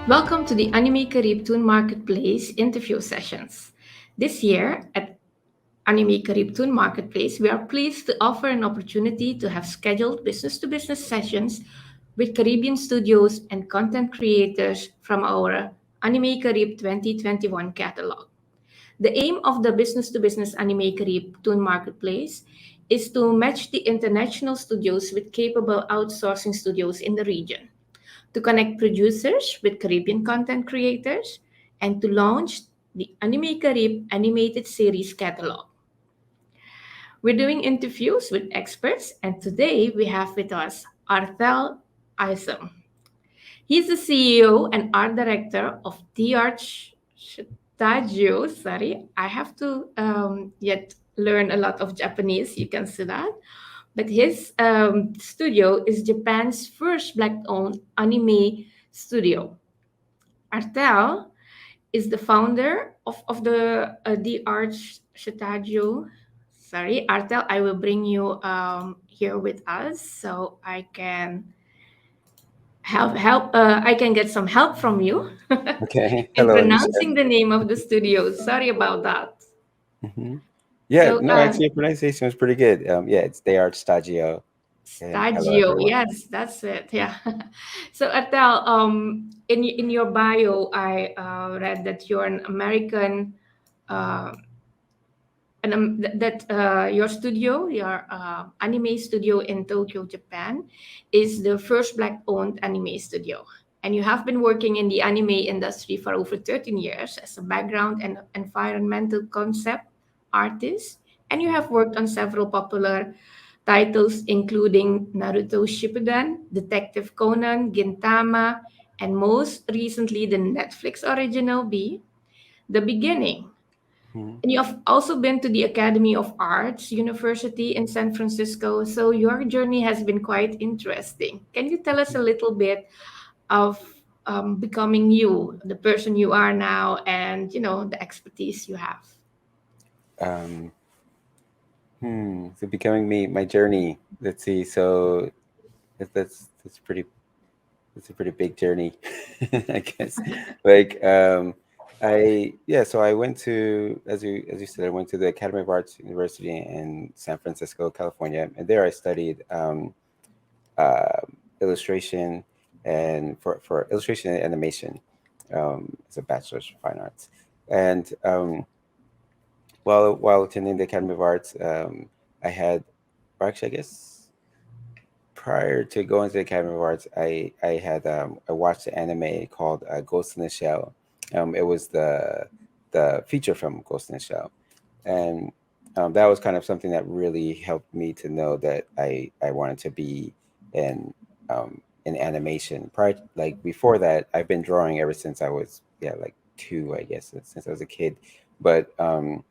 Welcome to the Anime Caribtoon Marketplace interview sessions. This year at Anime Caribtoon Marketplace, we are pleased to offer an opportunity to have scheduled business to business sessions with Caribbean studios and content creators from our Anime Carib 2021 catalog. The aim of the business to business Anime Caribtoon Marketplace is to match the international studios with capable outsourcing studios in the region, to connect producers with Caribbean content creators, and to launch the Anime Carib animated series catalog. We're doing interviews with experts, and today we have with us Arthell Isom. He's the CEO and art director of The Art Stagio. Sorry, I have to yet learn a lot of Japanese. You can see that. But his studio is Japan's first black-owned anime studio. Artel is the founder of the Art Stagio. Sorry, Artel, I will bring you here with us so I can I can get some help from you Okay. in Hello, Alicia. pronouncing the name of the studio. Sorry about that. hmm Yeah, So, no, actually, your pronunciation was pretty good. Yeah, it's They Art Stagio. And hello, Stagio, everyone. yes, that's it. Yeah. So, Atel, in your bio, I read that you're an American, uh, that your studio, your anime studio in Tokyo, Japan, is the first Black-owned anime studio. And you have been working in the anime industry for over 13 years as a background and environmental concept artist. And you have worked on several popular titles, including Naruto Shippuden, Detective Conan, Gintama, and most recently the Netflix original B, The Beginning. Mhm. And you have also been to the Academy of Arts University in San Francisco. So your journey has been quite interesting. Can you tell us a little bit of becoming you, the person you are now, and the expertise you have? Um, so becoming me, my journey. Let's see. So that's pretty. It's a pretty big journey, I guess. Like, so I went to, as you said, I went to the Academy of Arts University in San Francisco, California, and there I studied uh, illustration and for illustration and animation as a bachelor's of fine arts. And while attending the Academy of Arts, I had, or actually, I guess prior to going to the Academy of Arts, I watched an anime called Ghost in the Shell. It was the feature film Ghost in the Shell, and that was kind of something that really helped me to know that I wanted to be in in animation. Like before that, I've been drawing ever since I was like two, I guess, since I was a kid, but um,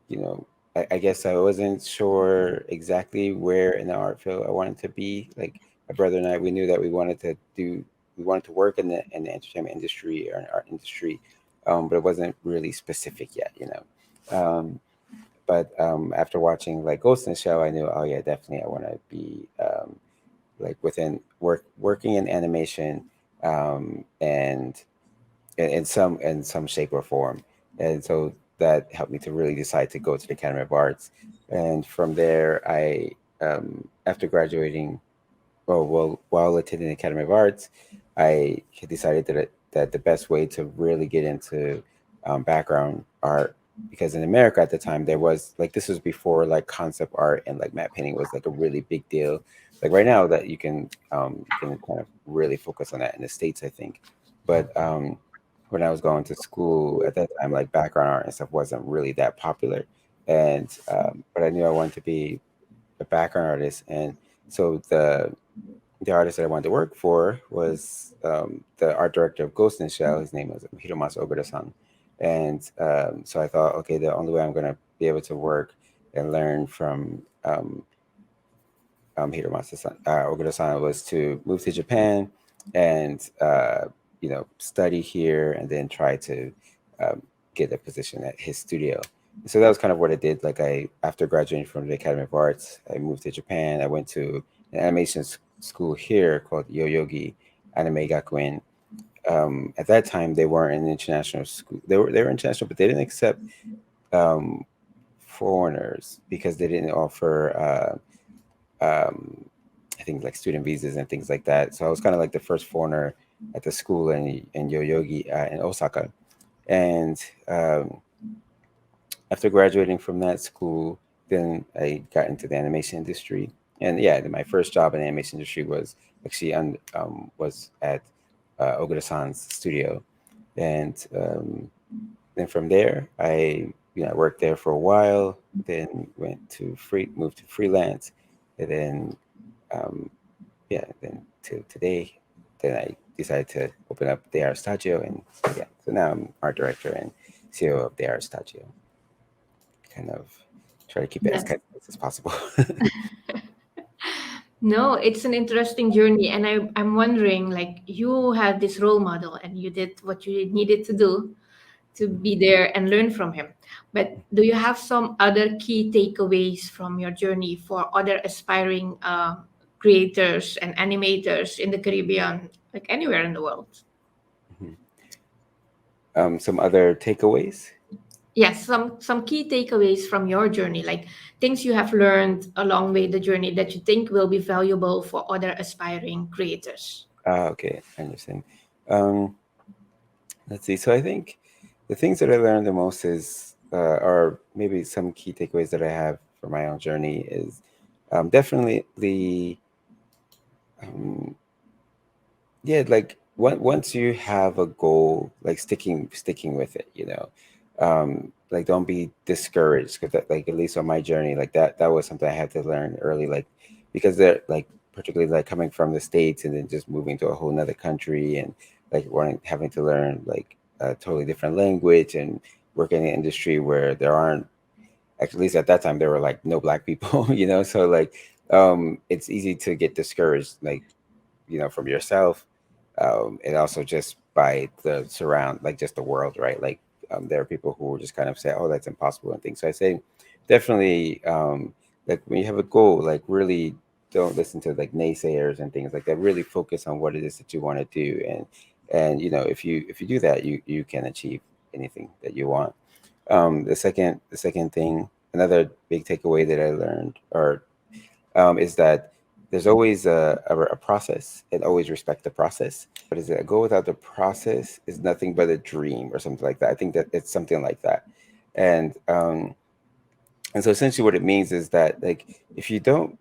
you know, I guess I wasn't sure exactly where in the art field I wanted to be. Like my brother and I, we knew that we wanted to work in the entertainment industry or in art industry, but it wasn't really specific yet. But after watching like Ghost in the Shell, I knew, oh yeah, definitely I want to be like within working in animation, and in some shape or form. And so that helped me to really decide to go to the Academy of Arts. And from there, after graduating, while attending the Academy of Arts, I had decided that the best way to really get into background art, because in America at the time there was like, this was before like concept art and like matte painting was like a really big deal. Like right now that you can kind of really focus on that in the States, I think. But when I was going to school at that time, like background art and stuff wasn't really that popular. And but I knew I wanted to be a background artist, and so the artist that I wanted to work for was the art director of Ghost in the Shell. His name was Hiromasa Ogura-san. And so I thought, okay, the only way I'm going to be able to work and learn from Hiromasa-san, Ogura-san, was to move to Japan and study here and then try to um, get a position at his studio. So that was kind of what I did. Like after graduating from the Academy of Arts, I moved to Japan. I went to an animation school here called Yoyogi, Anime Gakuen. At that time, they weren't an international school. They were international, but they didn't accept um, foreigners because they didn't offer I think like student visas and things like that. So I was kind of like the first foreigner at the school in Yoyogi in Osaka. And after graduating from that school, then I got into the animation industry. And yeah, my first job in the animation industry was actually was at Ogura-san's studio. And then from there, I worked there for a while. Then moved to freelance, and then um, yeah, then to today, then I decided to open up the Art Studio, and yeah, so now I'm art director and CEO of the Art Studio. Kind of try to keep it as Yes. concise as possible. No, it's an interesting journey, and I'm wondering, like, you had this role model, and you did what you needed to do to be there and learn from him. But do you have some other key takeaways from your journey for other aspiring creators and animators in the Caribbean, like anywhere in the world? Mhm. Some other takeaways. Yes, some key takeaways from your journey, like things you have learned along way the journey that you think will be valuable for other aspiring creators. Okay, I understand. Um, let's see. So I think the things that I learned the most or maybe some key takeaways that I have for my own journey is definitely um, yeah, like once you have a goal, like sticking with it, like don't be discouraged because like at least on my journey, like that was something I had to learn early, like because they're like particularly like coming from the States and then just moving to a whole nother country and like having to learn like a totally different language and work in an industry where there aren't, at least at that time there were like no black people, so like it's easy to get discouraged, like from yourself, and also just by the surround, like just the world, right? Like there are people who will just kind of say, "Oh, that's impossible," and things. So I say, definitely, like when you have a goal, like really don't listen to like naysayers and things like that. Really focus on what it is that you want to do, and if you do that, you can achieve anything that you want. The second thing, another big takeaway that I learned, or is that there's always a process, and always respect the process. What is it? A goal without the process is nothing but a dream, or something like that. I think that it's something like that. And um and so essentially what it means is that, like, if you don't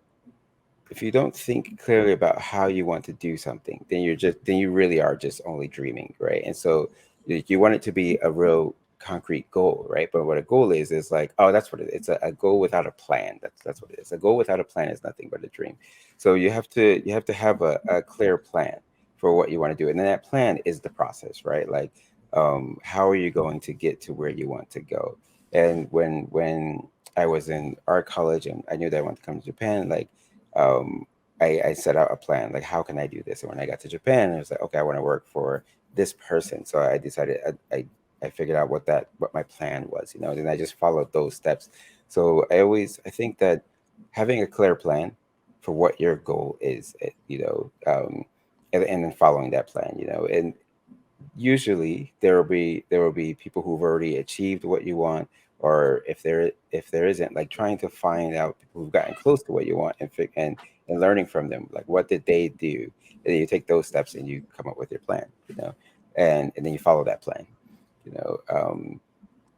if you don't think clearly about how you want to do something, then you really are just only dreaming, right? And so you want it to be a real concrete goal, right? But what a goal is like, oh, that's what it is. It's a goal without a plan. That's what it is. A goal without a plan is nothing but a dream. So you have to have a clear plan for what you want to do, and then that plan is the process, right? Like, how are you going to get to where you want to go? And when I was in art college and I knew that I wanted to come to Japan, like, um, I set out a plan, like, how can I do this? And when I got to Japan, I was like, okay, I want to work for this person. So I decided, I figured out what my plan was, and I just followed those steps. So I think that having a clear plan for what your goal is, and then following that plan, and usually there will be people who've already achieved what you want, or if there isn't, like, trying to find out people who've gotten close to what you want, and learning from them, like what did they do, and then you take those steps and you come up with your plan, and then you follow that plan, you know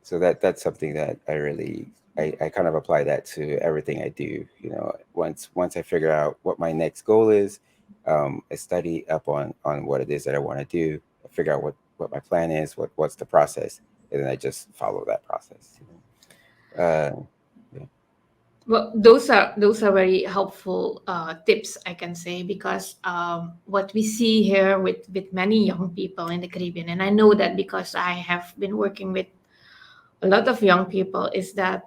so that's something that I kind of apply that to everything I do. Once I figure out what my next goal is, I study up on what it is that I want to do. I figure out what my plan is, what's the process, and then I just follow that process. Yeah. Well, those are very helpful tips, I can say, because what we see here with many young people in the Caribbean, and I know that because I have been working with a lot of young people, is that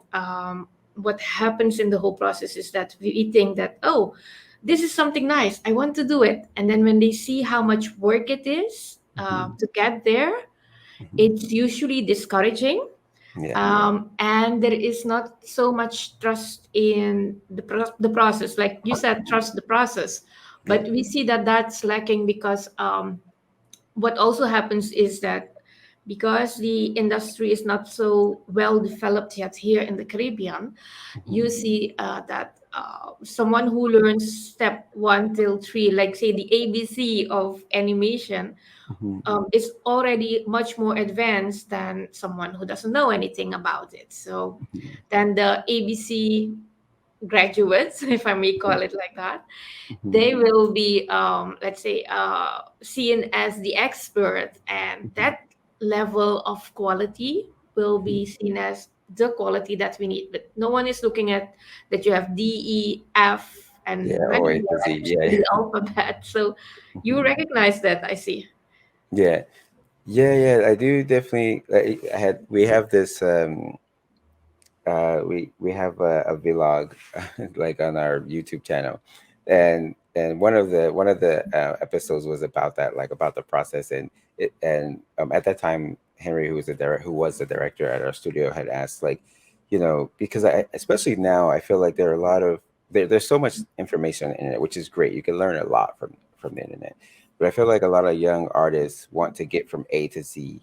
what happens in the whole process is that we think that, oh, this is something nice, I want to do it, and then when they see how much work it is Mhm. to get there, Mhm. it's usually discouraging, Yeah. and there is not so much trust in the process, like you said, trust the process. Yeah. But we see that that's lacking because what also happens is that because the industry is not so well developed yet here in the Caribbean, you Mhm. see that someone who learns step one till three, like say the ABC of animation, Mhm. is already much more advanced than someone who doesn't know anything about it. So Mhm. then the ABC graduates, if I may call it like that, Mhm. they will be, let's say, seen as the expert, and Mhm. that level of quality will Mhm. be seen as the quality that we need. But no one is looking at that you have D, E, F, and Yeah, many or A more to Z. letters Yeah. in the alphabet. So you Mhm. recognize that, I see. Yeah. Yeah, yeah, I do definitely. We have this we have a vlog like on our YouTube channel, and one of the episodes was about that, like about the process, and at that time Henry, who was the director at our studio, had asked, like, because I, especially now, I feel like there are a lot of there's so much information on the internet, which is great. You can learn a lot from the internet, but I feel like a lot of young artists want to get from A to Z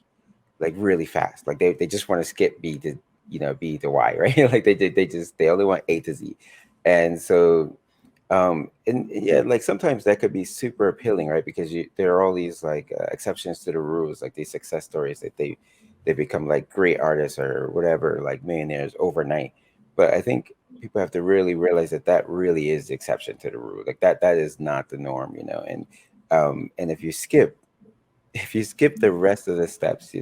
like really fast. Like they just want to skip B to B to Y, right? Like they only want A to Z, and so and yeah, like sometimes that could be super appealing, right? Because there are all these like exceptions to the rules, like these success stories that they become like great artists or whatever, like millionaires overnight. But I think people have to really realize that that really is the exception to the rule. Like that is not the norm, and if you skip the rest of the steps,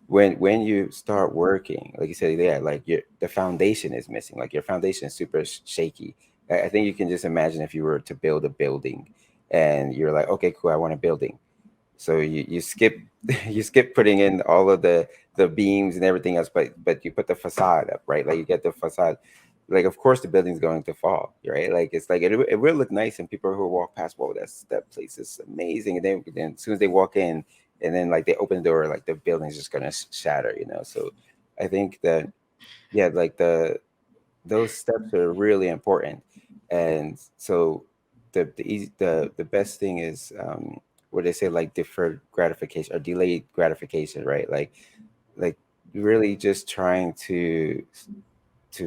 when you start working, like you said, yeah, like the foundation is missing, like your foundation is super shaky. I think you can just imagine if you were to build a building and you're like, okay, cool, I want a building. So you skip you skip putting in all of the beams and everything else, but you put the facade up, right? Like you get the facade. Like of course the building's going to fall, right? Like it's like it will look nice, and people who walk past, whoa, that place is amazing. And then as soon as they walk in, and then like they open the door, like the building's just gonna shatter. So I think that, yeah, like those steps are really important. And so the best thing is what they say, like deferred gratification or delayed gratification, right? Like really just trying to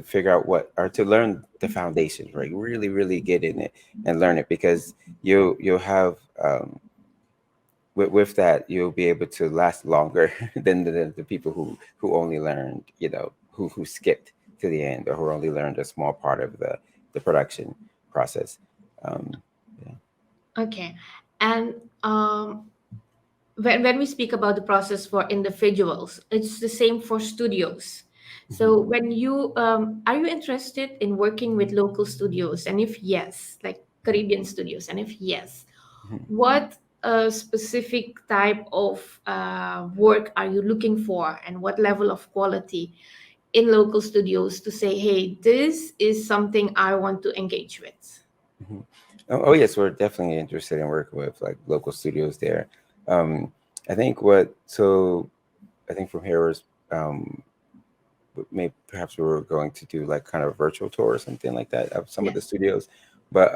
figure out what, or to learn the foundations, right? Really really get in it and learn it, because you'll have with that, you'll be able to last longer than the people who only learned, who skipped to the end, or who only learned a small part of the production process. um yeah. Okay. And when we speak about the process for individuals, it's the same for studios. Mhm. So when you are you interested in working with local studios? And if yes, like Caribbean studios, and if yes, Mhm. what specific type of work are you looking for, and what level of quality in local studios to say, hey, this is something I want to engage with? Mhm. Oh, yes, we're definitely interested in working with like local studios there. um I think what so I think from here was, maybe perhaps we were going to do like kind of a virtual tour or something like that of some of the Yes. studios. But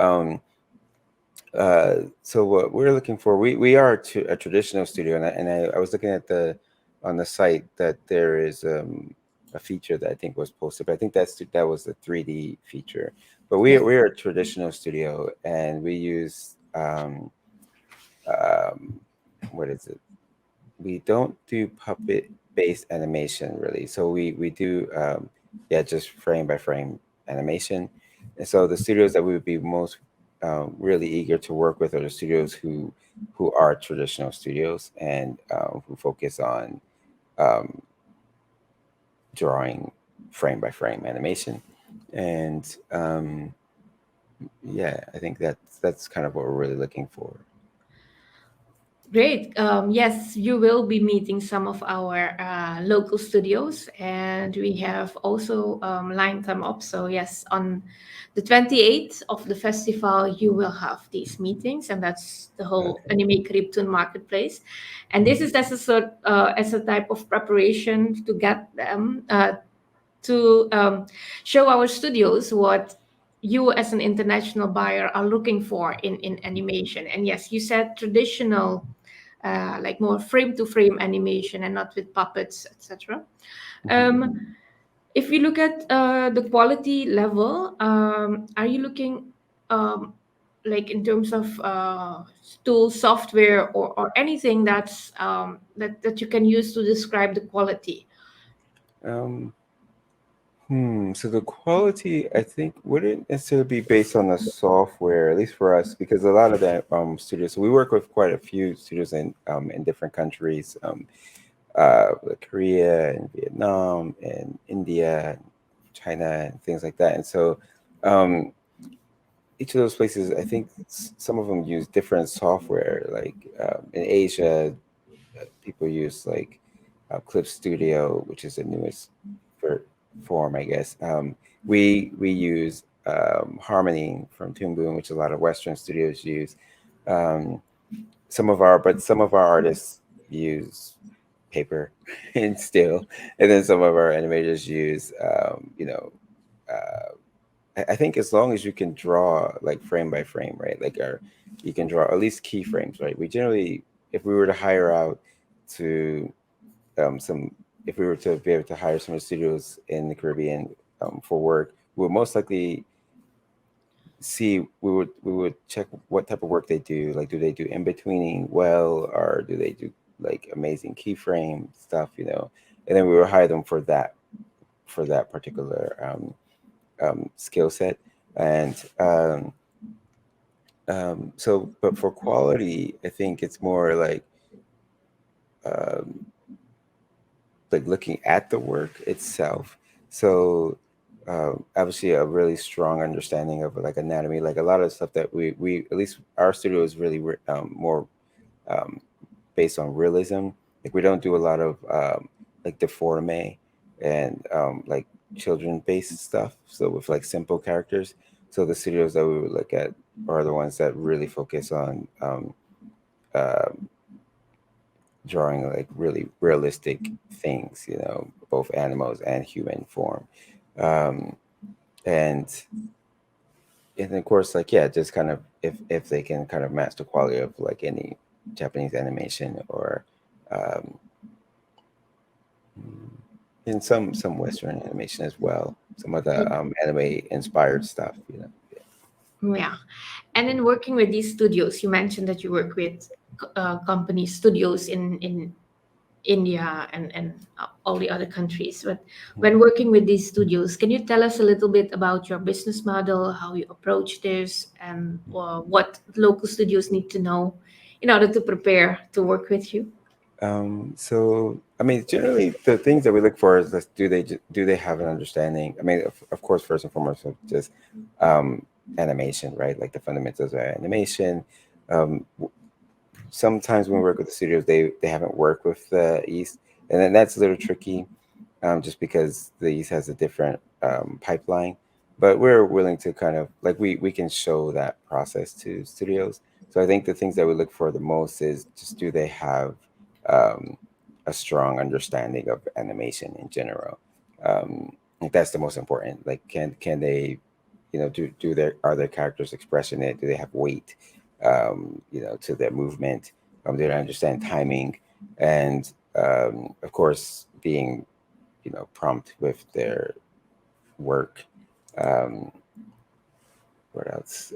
so what we're looking for, we are a traditional studio, and I was looking at on the site that there is a feature that I think was posted, but I think that was a 3D feature. But we Yes. we are a traditional studio, and we use um what is it? We don't do puppet based animation really. So we do yeah, just frame by frame animation. And so the studios that we would be most really eager to work with are the studios who are traditional studios, and who focus on um, drawing frame by frame animation. And yeah, I think that's kind of what we're really looking for. Great. Yes, you will be meeting some of our local studios, and we have also lined them up. So, yes, on the 28th of the festival, you will have these meetings, and that's the whole Okay. Anime Crypton Marketplace. And this is as a sort, as a type of preparation to get them to show our studios what you as an international buyer are looking for in animation. And yes, you said traditional, like more frame to frame animation and not with puppets, etc. Mhm. Um, if you look at the quality level, are you looking like in terms of tool software or anything that you can use to describe the quality? Um, So the quality, I think, wouldn't necessarily be based on the software, at least for us, because a lot of that studios. So we work with quite a few studios in different countries, like Korea and Vietnam and India, China, and things like that. And so um, each of those places, I think some of them use different software. Like in Asia, people use like Clip Studio, which is the newest for form, I guess. We use Harmony from Toon Boom, which a lot of Western studios use. Um, some of our artists use paper and steel, and then some of our animators use, I think as long as you can draw like frame by frame, right? Like you can draw at least keyframes, right? We generally, if we were to hire out to some, if we were to be able to hire some of the studios in the Caribbean for work, we would most likely we would check what type of work they do. Like, do they do in betweening well, or do they do like amazing keyframe stuff? And then we would hire them for that particular skill set. And so, but for quality, I think it's more um, like looking at the work itself. So obviously a really strong understanding of like anatomy, like a lot of stuff that we at least our studio is really more um, based on realism. Like we don't do a lot of like deforme and like children based stuff. So with like simple characters. So the studios that we would look at are the ones that really focus on uh, drawing like really realistic things, both animals and human form. Um, and and of course, like yeah, just kind of if they can kind of match the quality of like any Japanese animation or um, and some Western animation as well. Some of the anime inspired stuff. Yeah. And then working with these studios, you mentioned that you work with company studios in India and all the other countries. But when working with these studios, can you tell us a little bit about your business model, how you approach this, and what local studios need to know in order to prepare to work with you? So I mean, generally the things that we look for is this, do they have an understanding? I mean, of course, first and foremost, of just um, animation, right? Like the fundamentals of animation. Um, Sometimes when we work with the studios, they haven't worked with the East, and then that's a little tricky, just because the East has a different pipeline. But we're willing to kind of like we can show that process to studios. So I think the things that we look for the most is just do they have um, a strong understanding of animation in general. Like that's the most important. Like can they, do their are their characters expressionate? Do they have weight? To their movement. They understand timing, and of course, being prompt with their work. Um, what else?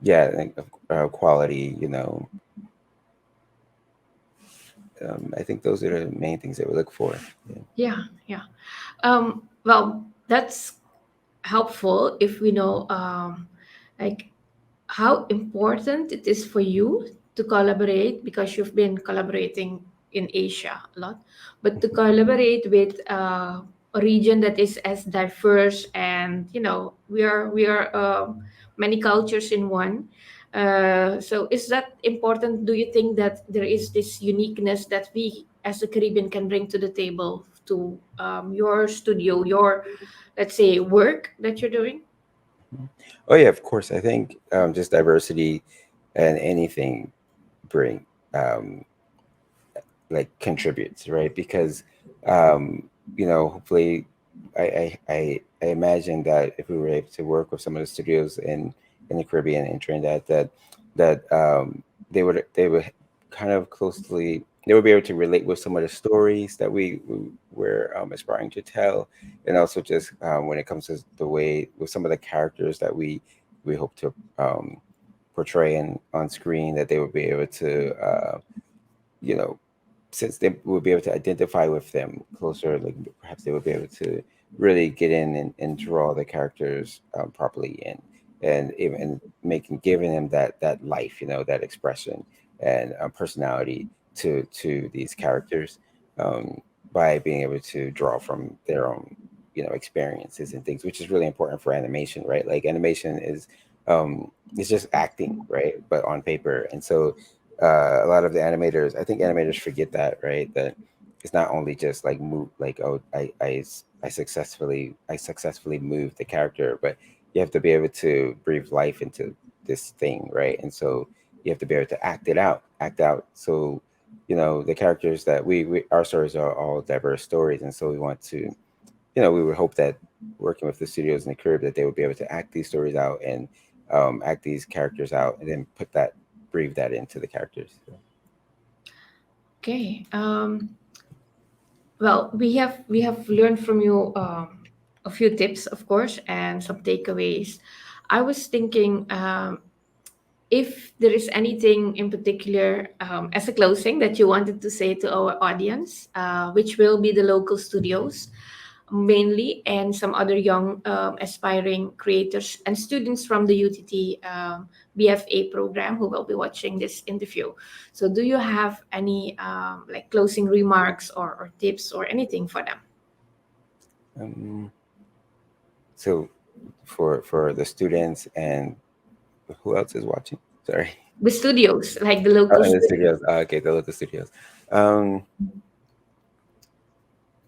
Yeah, I think quality. I think those are the main things that we look for. Yeah. Yeah, yeah. Well, that's helpful if we know like how important it is for you to collaborate, because you've been collaborating in Asia a lot, but to collaborate with a region that is as diverse, and we are many cultures in one. So is that important? Do you think that there is this uniqueness that we as a Caribbean can bring to the table to your studio, your, let's say, work that you're doing? Mhm. Oh yeah, of course. I think just diversity and anything bring um, like contributes, right? Because hopefully I imagine that if we were able to work with some of the studios in the Caribbean and Trinidad, that they would kind of closely they would be able to relate with some of the stories that we were aspiring to tell, and also just when it comes to the way with some of the characters that we hope to portray on screen, that they would be able to you know since they will be able to identify with them closer, like perhaps they will be able to really get in and draw the characters properly, and even making giving them that life, that expression and personality to these characters, by being able to draw from their own experiences and things, which is really important for animation, right? Like animation is it's just acting, right, but on paper. And so a lot of the animators, I think animators forget that, right? That it's not only just like move, like, oh, I successfully moved the character, but you have to be able to breathe life into this thing, right? And so you have to be able to act out. So the characters that we our stories are all diverse stories, and so we want to, we would hope that working with the studios in the Caribbean, that they would be able to act these stories out and act these characters out, and then breathe that into the characters. So. Okay. Well, we have learned from you a few tips, of course, and some takeaways. I was thinking, if there is anything in particular, as a closing, that you wanted to say to our audience, which will be the local studios mainly, and some other young aspiring creators and students from the UTT BFA program who will be watching this interview. So, do you have any like closing remarks or tips or anything for them? Um, so for the students, and who else is watching? Sorry. The studios, like the Oh, local and the studios. studios. Okay, the studios. Um,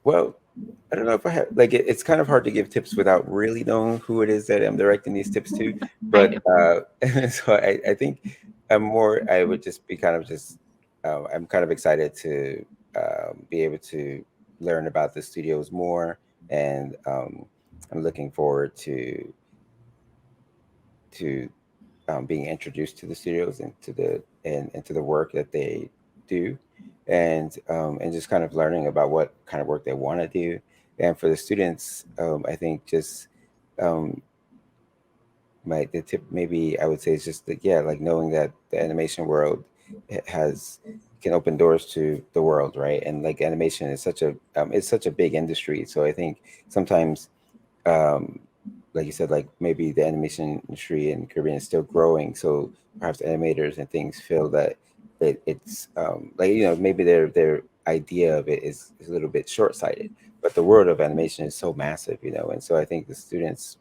Well, I don't know if I have like it's kind of hard to give tips without really knowing who it is that I'm directing these tips to. I But know. so I think I would just be kind of just I'm kind of excited to be able to learn about the studios more, and I'm looking forward to being introduced to the studios and to the work that they do, and just kind of learning about what kind of work they want to do. And for the students, I think just um, the tip, maybe I would say, is just that, yeah, like knowing that the animation world has can open doors to the world, right? And like animation is such a big industry, so I think sometimes, um, like you said, like maybe the animation industry in Caribbean is still growing, so perhaps animators and things feel that it's like, maybe their idea of it is a little bit short sighted, but the world of animation is so massive, and so I think the students,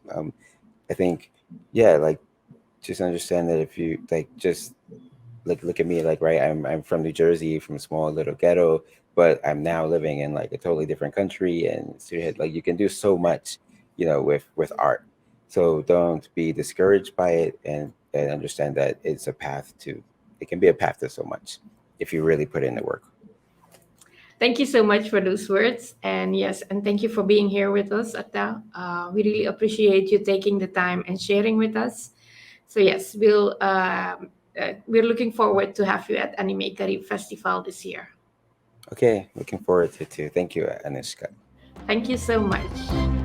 I think, yeah, like just understand that if you like just like look at me, like, right, I'm from New Jersey, from a small little ghetto, but I'm now living in like a totally different country, and so like you can do so much, with art. So don't be discouraged by it, and understand that it can be a path to so much if you really put in the work. Thank you so much for those words. And yes, and thank you for being here with us, Atta. We really appreciate you taking the time and sharing with us. So yes, we're looking forward to have you at Anime Karib Festival this year. Okay, looking forward to it too. Thank you, Anishka. Thank you so much.